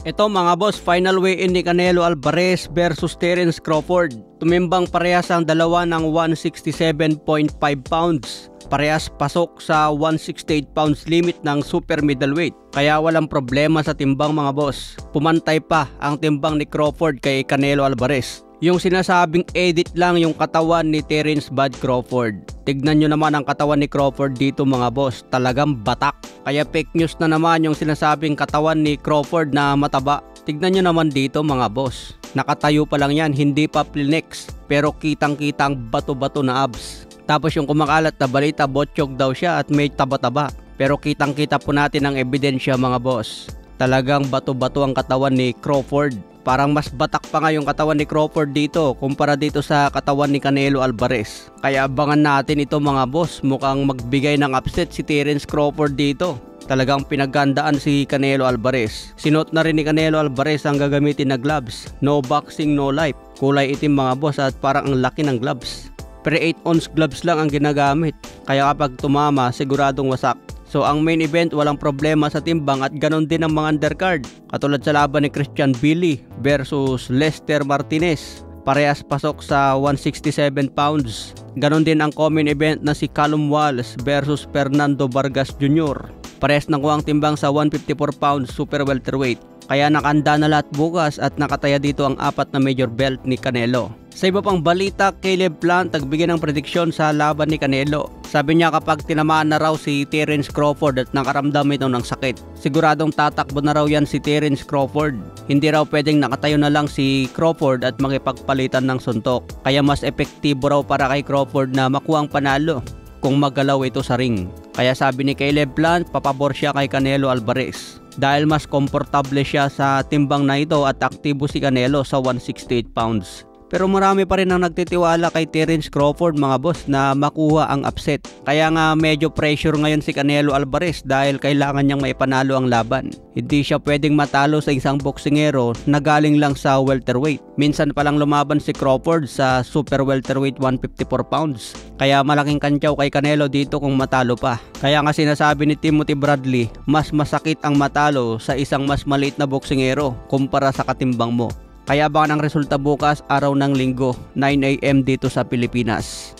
Ito mga boss, final weigh-in ni Canelo Alvarez versus Terence Crawford. Tumimbang parehas ang dalawa ng 167.5 pounds. Parehas pasok sa 168 pounds limit ng super middleweight. Kaya walang problema sa timbang mga boss. Pumantay pa ang timbang ni Crawford kay Canelo Alvarez. Yung sinasabing edit lang yung katawan ni Terence "Bud" Crawford. Tignan nyo naman ang katawan ni Crawford dito mga boss, talagang batak. Kaya fake news na naman yung sinasabing katawan ni Crawford na mataba. Tignan nyo naman dito mga boss, nakatayo pa lang yan, hindi pa flex, pero kitang kitang bato-bato na abs. Tapos yung kumakalat na balita, botchog daw siya at may taba-taba. Pero kitang kita po natin ang ebidensya mga boss. Talagang bato-bato ang katawan ni Crawford. Parang mas batak pa nga yung katawan ni Crawford dito kumpara dito sa katawan ni Canelo Alvarez. Kaya abangan natin ito mga boss, mukhang magbigay ng upset si Terence Crawford dito. Talagang pinagandaan si Canelo Alvarez. Sinuot na rin ni Canelo Alvarez ang gagamitin na gloves. No boxing, no life. Kulay itim mga boss at parang ang laki ng gloves. Pero 8-ounce gloves lang ang ginagamit. Kaya kapag tumama, siguradong wasak. So ang main event walang problema sa timbang at ganon din ang mga undercard. Katulad sa laban ni Christian Billy versus Lester Martinez. Parehas pasok sa 167 pounds. Ganon din ang common event na si Callum Walsh versus Fernando Vargas Jr. Parehas nakuha ang timbang sa 154 pounds super welterweight. Kaya nakanda na lahat bukas at nakataya dito ang 4 na major belt ni Canelo. Sa iba pang balita, Caleb Plant nagbigay ng prediksyon sa laban ni Canelo. Sabi niya kapag tinamaan na raw si Terence Crawford at nakaramdam ito ng sakit, siguradong tatakbo na raw yan si Terence Crawford. Hindi raw pwedeng nakatayo na lang si Crawford at makipagpalitan ng suntok. Kaya mas epektibo raw para kay Crawford na makuha ang panalo kung magalaw ito sa ring. Kaya sabi ni Caleb Plant, papabor siya kay Canelo Alvarez. Dahil mas komportable siya sa timbang na ito at aktibo si Canelo sa 168 pounds. Pero marami pa rin ang nagtitiwala kay Terence Crawford mga boss na makuha ang upset. Kaya nga medyo pressure ngayon si Canelo Alvarez dahil kailangan niyang maipanalo ang laban. Hindi siya pwedeng matalo sa isang boksingero na galing lang sa welterweight. Minsan palang lumaban si Crawford sa super welterweight 154 pounds. Kaya malaking kantyaw kay Canelo dito kung matalo pa. Kaya nga sinasabi ni Timothy Bradley, mas masakit ang matalo sa isang mas maliit na boksingero kumpara sa katimbang mo. Kaya abangan ang resulta bukas araw ng Linggo, 9 AM dito sa Pilipinas.